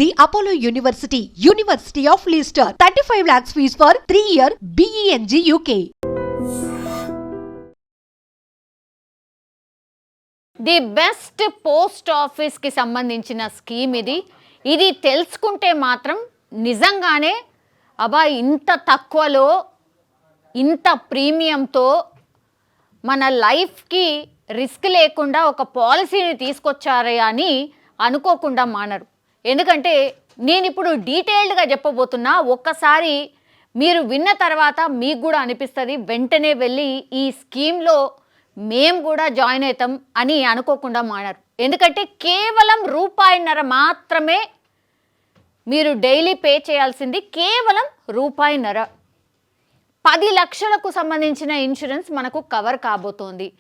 The Apollo University, University of Leicester, 35 lakhs fees for 3-year BEng UK. The best post ఆఫీస్కి సంబంధించిన scheme ఇది తెలుసుకుంటే మాత్రం నిజంగానే అబ్బా ఇంత తక్కువలో ఇంత ప్రీమియంతో మన లైఫ్కి రిస్క్ లేకుండా ఒక పాలసీని తీసుకొచ్చారే అని అనుకోకుండా మానరు. ఎందుకంటే నేను ఇప్పుడు డీటెయిల్డ్గా చెప్పబోతున్నా. ఒక్కసారి మీరు విన్న తర్వాత మీకు కూడా అనిపిస్తుంది వెంటనే వెళ్ళి ఈ స్కీమ్లో మేము కూడా జాయిన్ అవుతాం అని అనుకోకుండా మానరు. ఎందుకంటే కేవలం ₹1.5 మాత్రమే మీరు డైలీ పే చేయాల్సింది. కేవలం ₹1.5. 10 లక్షలకు సంబంధించిన ఇన్సూరెన్స్ మనకు కవర్ కాబోతోంది.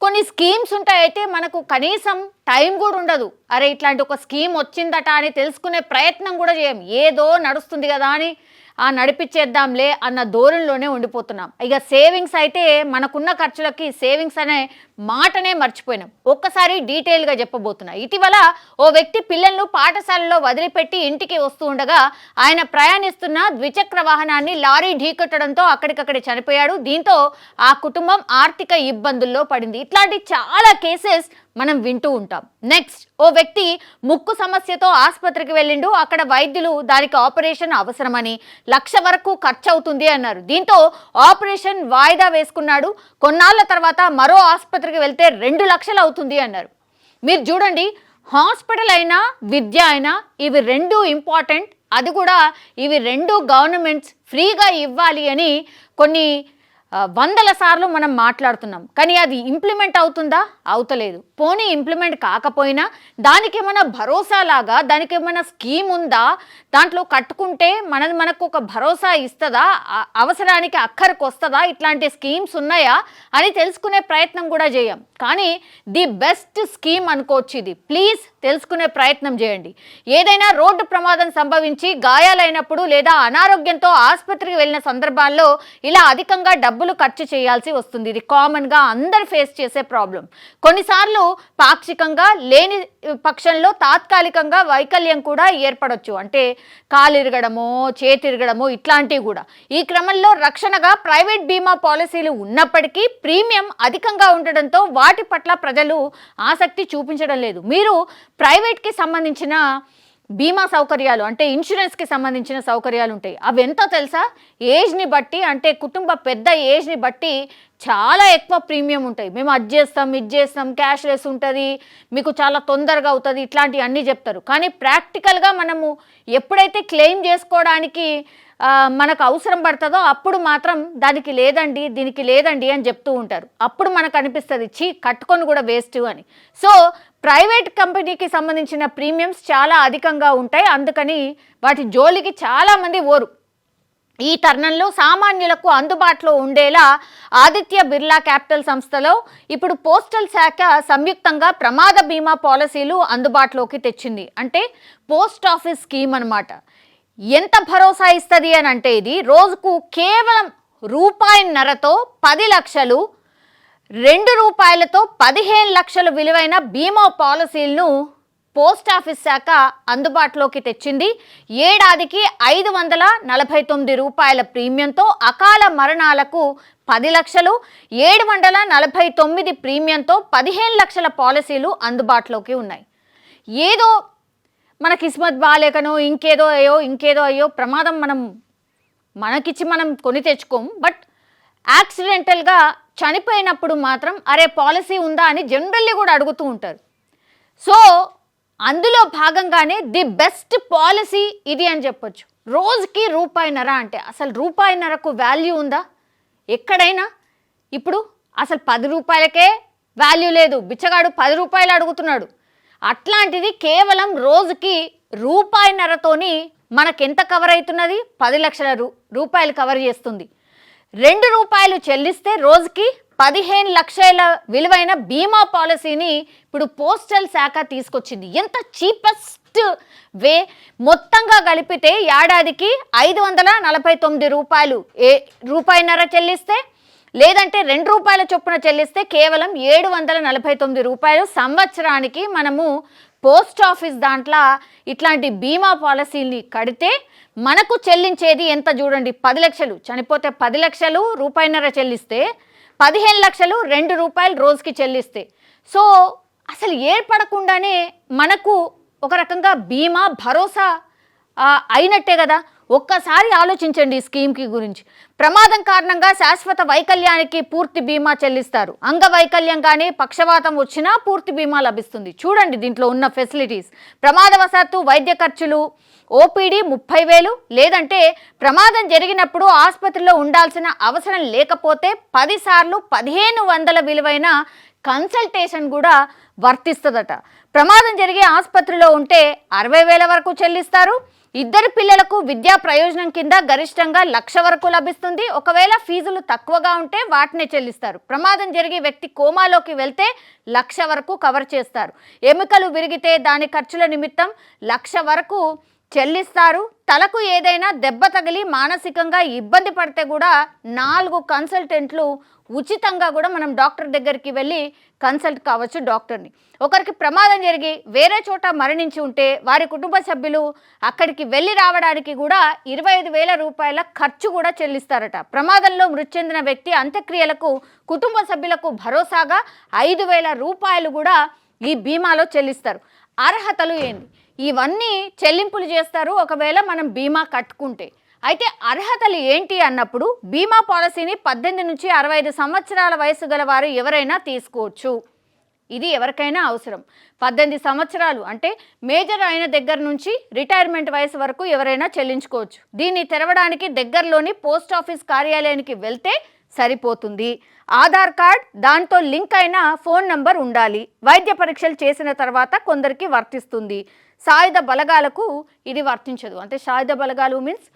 కొన్ని స్కీమ్స్ ఉంటాయితే మనకు కనీసం టైం కూడా ఉండదు. అరే ఇట్లాంటి ఒక స్కీమ్ వచ్చిందట అని తెలుసుకునే ప్రయత్నం కూడా చేయం. ఏదో నడుస్తుంది కదా అని నడిపించేద్దాంలే అన్న ధోరణిలోనే ఉండిపోతున్నాం. ఇక సేవింగ్స్ అయితే మనకున్న ఖర్చులకి సేవింగ్స్ అనే మాటనే మర్చిపోయినాం. ఒక్కసారి డీటెయిల్గా చెప్పబోతున్నా. ఇటీవల ఓ వ్యక్తి పిల్లలను పాఠశాలలో వదిలిపెట్టి ఇంటికి వస్తూ ఉండగా ఆయన ప్రయాణిస్తున్న ద్విచక్ర వాహనాన్ని లారీ ఢీకొట్టడంతో అక్కడికక్కడే చనిపోయాడు. దీంతో ఆ కుటుంబం ఆర్థిక ఇబ్బందుల్లో పడింది. ఇట్లాంటి చాలా కేసెస్ మనం వింటూ ఉంటాం. నెక్స్ట్, ఓ వ్యక్తి ముక్కు సమస్యతో ఆసుపత్రికి వెళ్ళిండు. అక్కడ వైద్యులు దానికి ఆపరేషన్ అవసరమని ₹1,00,000 వరకు ఖర్చు అవుతుంది అన్నారు. దీంతో ఆపరేషన్ వాయిదా వేసుకున్నాడు. కొన్నాళ్ళ తర్వాత మరో ఆసుపత్రికి వెళ్తే ₹2,00,000 అవుతుంది అన్నారు. మీరు చూడండి, హాస్పిటల్ అయినా విద్య అయినా ఇవి రెండు ఇంపార్టెంట్. అది కూడా ఇవి రెండు గవర్నమెంట్స్ ఫ్రీగా ఇవ్వాలి అని కొన్ని వందల సార్లు మనం మాట్లాడుతున్నాం. కానీ అది ఇంప్లిమెంట్ అవుతుందా? అవుతలేదు. పోనీ ఇంప్లిమెంట్ కాకపోయినా దానికి ఏమైనా భరోసా లాగా దానికి ఏమైనా స్కీమ్ ఉందా? దాంట్లో కట్టుకుంటే మనకు ఒక భరోసా ఇస్తుందా? అవసరానికి అక్కరికి వస్తుందా? ఇట్లాంటి స్కీమ్స్ ఉన్నాయా అని తెలుసుకునే ప్రయత్నం కూడా చేయం. కానీ ది బెస్ట్ స్కీమ్ అనుకోవచ్చు ఇది. ప్లీజ్ తెలుసుకునే ప్రయత్నం చేయండి. ఏదైనా రోడ్డు ప్రమాదం సంభవించి గాయాలైనప్పుడు లేదా అనారోగ్యంతో ఆసుపత్రికి వెళ్ళిన సందర్భాల్లో ఇలా అధికంగా డబ్బులు ఖర్చు చేయాల్సి వస్తుంది. ఇది కామన్గా అందరు ఫేస్ చేసే ప్రాబ్లం. కొన్నిసార్లు పాక్షికంగా, లేని పక్షంలో తాత్కాలికంగా వైకల్యం కూడా ఏర్పడవచ్చు. అంటే కాలు ఇరగడమో చేతి ఇరగడమో ఇట్లాంటివి కూడా. ఈ క్రమంలో రక్షణగా ప్రైవేట్ బీమా పాలసీలు ఉన్నప్పటికీ ప్రీమియం అధికంగా ఉండడంతో వాటి పట్ల ప్రజలు ఆసక్తి చూపించడం లేదు. మీరు ప్రైవేట్కి సంబంధించిన బీమా సౌకర్యాలు అంటే ఇన్సూరెన్స్కి సంబంధించిన సౌకర్యాలు ఉంటాయి. అవి ఎంతో తెలుసా? ఏజ్ని బట్టి, అంటే కుటుంబ పెద్ద ఏజ్ని బట్టి చాలా ఎక్కువ ప్రీమియం ఉంటాయి. మేము అది చేస్తాం, ఇది చేస్తాం, క్యాష్లెస్ ఉంటుంది, మీకు చాలా తొందరగా అవుతుంది, ఇట్లాంటివి అన్నీ చెప్తారు. కానీ ప్రాక్టికల్గా మనము ఎప్పుడైతే క్లెయిమ్ చేసుకోవడానికి మనకు అవసరం పడుతుందో అప్పుడు మాత్రం దానికి లేదండి, దీనికి లేదండి అని చెప్తూ ఉంటారు. అప్పుడు మనకు అనిపిస్తుంది కట్టుకొని కూడా వేస్ట్ అని. సో ప్రైవేట్ కంపెనీకి సంబంధించిన ప్రీమియమ్స్ చాలా అధికంగా ఉంటాయి. అందుకని వాటి జోలికి చాలామంది ఓరు. ఈ తరుణంలో సామాన్యులకు అందుబాటులో ఉండేలా ఆదిత్య బిర్లా క్యాపిటల్ సంస్థలో ఇప్పుడు పోస్టల్ శాఖ సంయుక్తంగా ప్రమాద బీమా పాలసీలు అందుబాటులోకి తెచ్చింది. అంటే పోస్ట్ ఆఫీస్ స్కీమ్ అన్నమాట. ఎంత భరోసా ఇస్తుంది అని అంటే ఇది రోజుకు కేవలం ₹1.5తో 10 లక్షలు, ₹2తో 15 లక్షలు విలువైన బీమా పాలసీలను పోస్ట్ ఆఫీస్ శాఖ అందుబాటులోకి తెచ్చింది. ఏడాదికి ₹549 ప్రీమియంతో అకాల మరణాలకు 10 లక్షలు, 749 ప్రీమియంతో 15 లక్షల పాలసీలు అందుబాటులోకి ఉన్నాయి. ఏదో మన కిస్మత్ బాలేకనో ఇంకేదో అయ్యో ప్రమాదం మనకిచ్చి మనం కొని తెచ్చుకోం. బట్ యాక్సిడెంటల్గా చనిపోయినప్పుడు మాత్రం అరే పాలసీ ఉందా అని జనరల్లీ కూడా అడుగుతూ ఉంటారు. సో అందులో భాగంగానే ది బెస్ట్ పాలసీ ఇది అని చెప్పొచ్చు. రోజుకి ₹1.5 అంటే అసలు ₹1.5కు వాల్యూ ఉందా ఎక్కడైనా? ఇప్పుడు అసలు ₹10కే వాల్యూ లేదు. బిచ్చగాడు ₹10 అడుగుతున్నాడు. అట్లాంటిది కేవలం రోజుకి ₹1.5తోని మనకెంత కవర్ అవుతున్నది? 10 లక్షల రూపాయలు కవర్ చేస్తుంది. ₹2 చెల్లిస్తే రోజుకి 15 లక్షల విలువైన బీమా పాలసీని ఇప్పుడు పోస్టల్ శాఖ తీసుకొచ్చింది. ఎంత చీపెస్ట్ వే. మొత్తంగా కలిపితే ఏడాదికి ₹549 ₹1.5 చెల్లిస్తే లేదంటే ₹2 చొప్పున చెల్లిస్తే కేవలం ₹749 సంవత్సరానికి మనము పోస్ట్ ఆఫీస్ దాంట్లో ఇట్లాంటి బీమా పాలసీని కడితే మనకు చెల్లించేది ఎంత చూడండి, 10 లక్షలు చనిపోతే 10 లక్షలు రూపాయిన్నర చెల్లిస్తే 15 లక్షలు ₹2 రోజుకి చెల్లిస్తే, సో అసలు ఏర్పడకుండానే మనకు ఒక రకంగా బీమా భరోసా అయినట్టే కదా. ఒక్కసారి ఆలోచించండి ఈ స్కీమ్కి గురించి. ప్రమాదం కారణంగా శాశ్వత వైకల్యానికి పూర్తి బీమా చెల్లిస్తారు. అంగవైకల్యం కానీ పక్షవాతం వచ్చినా పూర్తి బీమా లభిస్తుంది. చూడండి దీంట్లో ఉన్న ఫెసిలిటీస్. ప్రమాదవశాత్తు వైద్య ఖర్చులు, ఓపీడీ 30,000, లేదంటే ప్రమాదం జరిగినప్పుడు ఆసుపత్రిలో ఉండాల్సిన అవసరం లేకపోతే 10 సార్లు 1500 విలువైన కన్సల్టేషన్ కూడా వర్తిస్తుందట. ప్రమాదం జరిగే ఆసుపత్రిలో ఉంటే 60,000 వరకు చెల్లిస్తారు. 2 పిల్లలకు విద్యా ప్రయోజనం కింద గరిష్టంగా 1,00,000 వరకు లభిస్తుంది. ఒకవేళ ఫీజులు తక్కువగా ఉంటే వాటినే చెల్లిస్తారు. ప్రమాదం జరిగే వ్యక్తి కోమాలోకి వెళ్తే 1,00,000 వరకు కవర్ చేస్తారు. ఎముకలు విరిగితే దాని ఖర్చుల నిమిత్తం 1,00,000 వరకు చెల్లిస్తారు. తలకు ఏదైనా దెబ్బ తగిలి మానసికంగా ఇబ్బంది పడితే కూడా 4 కన్సల్టెంట్లు ఉచితంగా కూడా మనం డాక్టర్ దగ్గరికి వెళ్ళి కన్సల్ట్ కావచ్చు డాక్టర్ని. ఒకరికి ప్రమాదం జరిగి వేరే చోట మరణించి ఉంటే వారి కుటుంబ సభ్యులు అక్కడికి వెళ్ళి రావడానికి కూడా 25,000 రూపాయల ఖర్చు కూడా చెల్లిస్తారట. ప్రమాదంలో మృతి చెందిన వ్యక్తి అంత్యక్రియలకు కుటుంబ సభ్యులకు భరోసాగా 5,000 రూపాయలు కూడా ఈ బీమాలో చెల్లిస్తారు. అర్హతలు ఏంటి? ఇవన్నీ చెల్లింపులు చేస్తారు ఒకవేళ మనం బీమా కట్టుకుంటే. అయితే అర్హతలు ఏంటి అన్నప్పుడు బీమా పాలసీని 18 నుంచి 65 సంవత్సరాల వయసు గల వారు ఎవరైనా తీసుకోవచ్చు. ఇది ఎవరికైనా అవసరం. 18 సంవత్సరాలు అంటే మేజర్ అయిన దగ్గర నుంచి రిటైర్మెంట్ వయసు వరకు ఎవరైనా చెల్లించుకోవచ్చు. దీన్ని తెరవడానికి దగ్గరలోని పోస్ట్ ఆఫీస్ కార్యాలయానికి వెళ్తే సరిపోతుంది. ఆధార్ కార్డ్, దాంతో లింక్ అయిన ఫోన్ నంబర్ ఉండాలి. వైద్య పరీక్షలు చేసిన తర్వాత కొందరికి వర్తిస్తుంది. సాయుధ బలగాలకు ఇది వర్తించదు. అంటే సాయుధ బలగాలు మీన్స్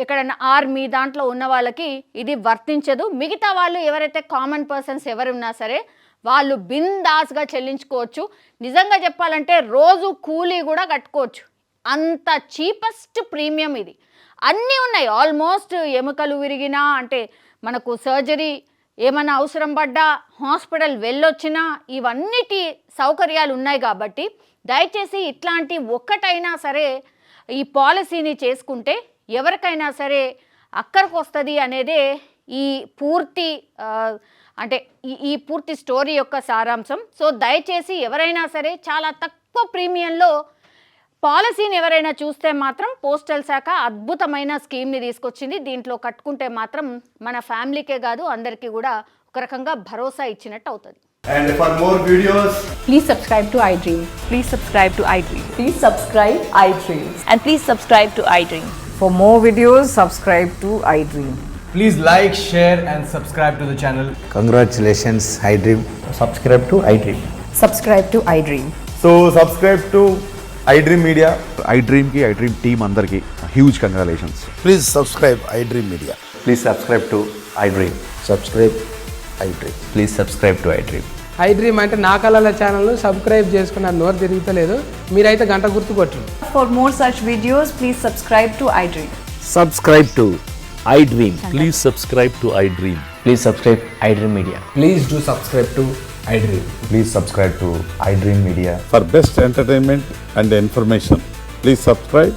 ఎక్కడన్నా ఆర్మీ దాంట్లో ఉన్న వాళ్ళకి ఇది వర్తించదు. మిగతా వాళ్ళు ఎవరైతే కామన్ పర్సన్స్ ఎవరున్నా సరే వాళ్ళు బిందాస్గా చెల్లించుకోవచ్చు. నిజంగా చెప్పాలంటే రోజు కూలీ కూడా కట్టుకోవచ్చు. అంత చీపెస్ట్ ప్రీమియం ఇది. అన్నీ ఉన్నాయి ఆల్మోస్ట్. ఎముకలు విరిగినా అంటే మనకు సర్జరీ ఏమైనా అవసరం పడ్డా హాస్పిటల్ వెళ్ళొచ్చినా ఇవన్నిటి సౌకర్యాలు ఉన్నాయి. కాబట్టి దయచేసి ఇట్లాంటి ఒక్కటైనా సరే ఈ పాలసీని చేసుకుంటే ఎవరికైనా సరే అక్కడికి వస్తుంది అనేదే ఈ పూర్తి అంటే ఈ పూర్తి స్టోరీ యొక్క సారాంశం. సో దయచేసి ఎవరైనా సరే చాలా తక్కువ ప్రీమియంలో పాలసీని ఎవరైనా చూస్తే మాత్రం పోస్టల్ శాఖ అద్భుతమైన స్కీమ్ని తీసుకొచ్చింది. దీంట్లో కట్టుకుంటే మాత్రం మన ఫ్యామిలీకే కాదు అందరికీ కూడా ఒక రకంగా భరోసా ఇచ్చినట్టు అవుతుంది. And for more videos, Please subscribe to iDream. Please subscribe to iDream. Please subscribe iDream. And please subscribe to iDream. For more videos, subscribe to iDream. please like, share and subscribe to the channel. Congratulations, iDream. Subscribe to iDream. Subscribe to iDream. So subscribe to iDream Media. iDream team andarki huge congratulations. Please subscribe iDream Media. Please subscribe to iDream. Subscribe iDream. Please subscribe to iDream. iDream అంటే నా కళల ఛానల్ను subscribe చేసుకున్న నోరు తిరుగుతలేదు. మీరైతే గంట గుర్తు కొట్టండి. For more such videos, please subscribe to iDream. Subscribe to iDream. Please subscribe to iDream. Please subscribe iDream Media. Please do subscribe to iDream. Please subscribe to iDream Media. For best entertainment and information, please subscribe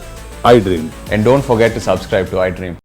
iDream. And don't forget to subscribe to iDream.